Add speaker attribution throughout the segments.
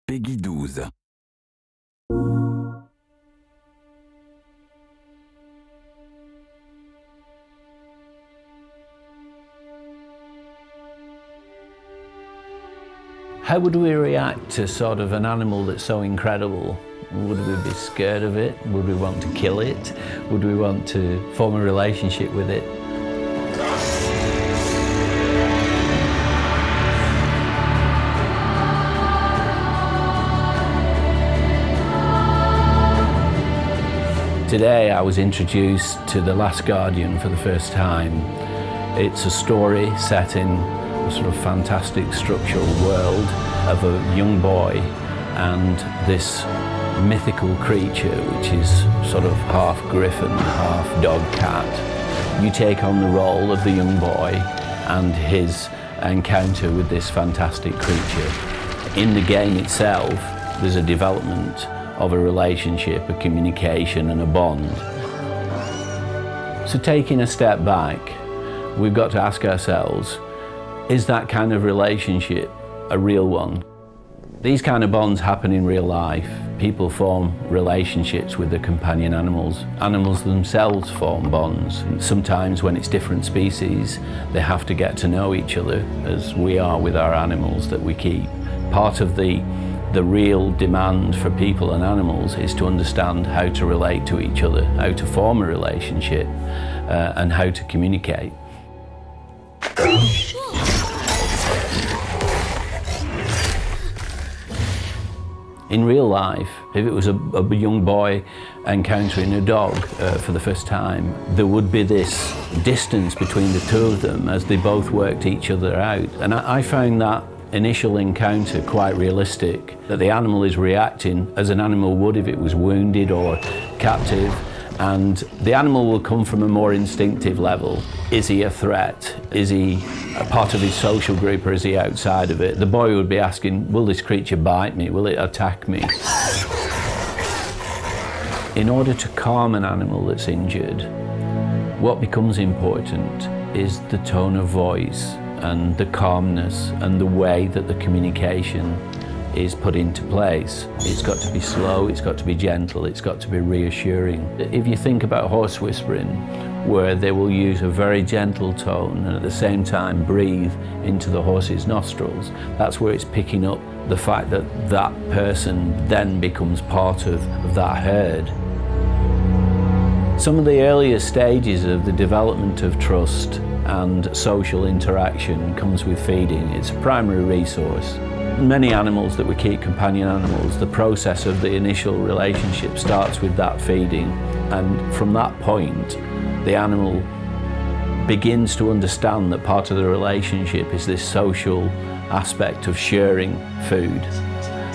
Speaker 1: Peggy 12.
Speaker 2: How would we react to sort of an animal that's so incredible? Would we be scared of it? Would we want to kill it? Would we want to form a relationship with it? Today I was introduced to The Last Guardian for the first time. It's a story set in a sort of fantastic structural world of a young boy and this mythical creature which is sort of half griffin, half dog cat. You take on the role of the young boy and his encounter with this fantastic creature. In the game itself, there's a development of a relationship, a communication and a bond. So taking a step back, we've got to ask ourselves, is that kind of relationship a real one? These kind of bonds happen in real life. People form relationships with their companion animals. Animals themselves form bonds. And sometimes when it's different species, they have to get to know each other, as we are with our animals that we keep. Part of the real demand for people and animals is to understand how to relate to each other, how to form a relationship, and how to communicate. In real life, if it was a young boy encountering a dog for the first time, there would be this distance between the two of them as they both worked each other out. And I found that initial encounter quite realistic, that the animal is reacting as an animal would if it was wounded or captive, and the animal will come from a more instinctive level. Is he a threat? Is he a part of his social group or is he outside of it? The boy would be asking, will this creature bite me? Will it attack me? In order to calm an animal that's injured, what becomes important is the tone of voice and the calmness and the way that the communication is put into place. It's got to be slow, it's got to be gentle, it's got to be reassuring. If you think about horse whispering, where they will use a very gentle tone and at the same time breathe into the horse's nostrils, that's where it's picking up the fact that that person then becomes part of that herd. Some of the earlier stages of the development of trust and social interaction comes with feeding. It's a primary resource. Many animals that we keep, companion animals, the process of the initial relationship starts with that feeding, and from that point the animal begins to understand that part of the relationship is this social aspect of sharing food.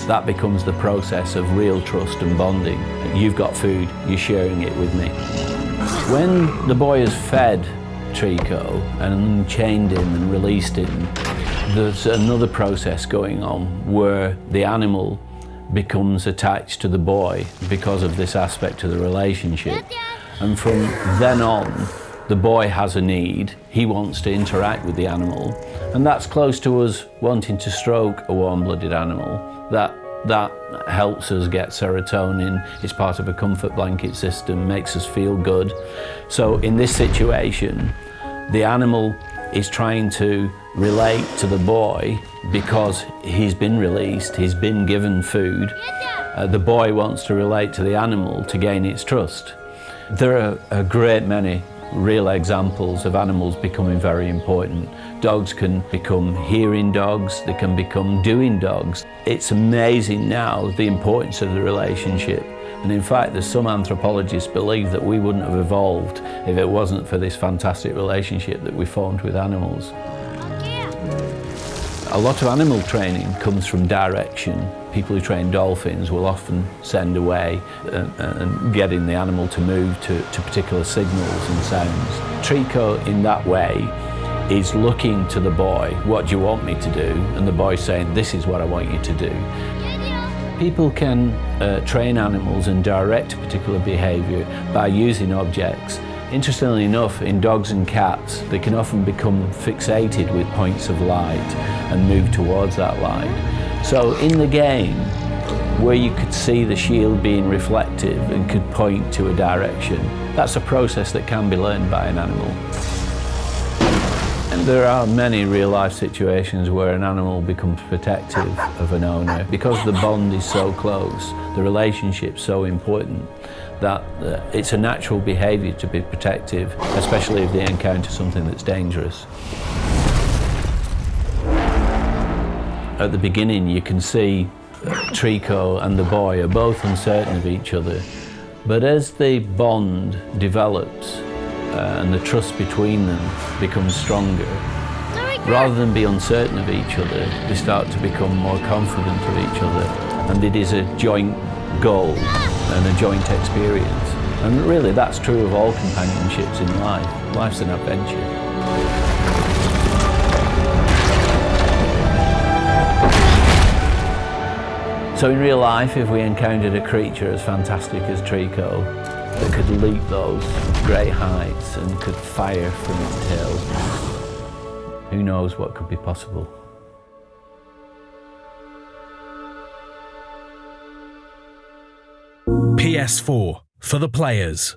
Speaker 2: That becomes the process of real trust and bonding. You've got food, you're sharing it with me. When the boy is fed Trico and unchained him and released him, there's another process going on where the animal becomes attached to the boy because of this aspect of the relationship. And from then on, the boy has a need. He wants to interact with the animal. And that's close to us wanting to stroke a warm-blooded animal. That helps us get serotonin. It's part of a comfort blanket system, makes us feel good. So in this situation, the animal is trying to relate to the boy because he's been released, he's been given food. The boy wants to relate to the animal to gain its trust. There are a great many real examples of animals becoming very important. Dogs can become hearing dogs, they can become doing dogs. It's amazing now the importance of the relationship. And in fact, there's some anthropologists believe that we wouldn't have evolved if it wasn't for this fantastic relationship that we formed with animals. A lot of animal training comes from direction. People who train dolphins will often send away and getting the animal to move to particular signals and sounds. Trico, in that way, is looking to the boy, what do you want me to do? And the boy's saying, this is what I want you to do. People can train animals and direct particular behaviour by using objects. Interestingly enough, in dogs and cats, they can often become fixated with points of light and move towards that light. So in the game, where you could see the shield being reflective and could point to a direction. That's a process that can be learned by an animal. And there are many real-life situations where an animal becomes protective of an owner. Because the bond is so close, the relationship's so important, that it's a natural behaviour to be protective, especially if they encounter something that's dangerous. At the beginning, you can see Trico and the boy are both uncertain of each other, but as the bond develops and the trust between them becomes stronger, rather than be uncertain of each other, they start to become more confident of each other, and it is a joint goal and a joint experience. And really that's true of all companionships in life. Life's an adventure. So in real life, if we encountered a creature as fantastic as Trico, that could leap those great heights and could fire from its tail, who knows what could be possible.
Speaker 1: PS4 for the players.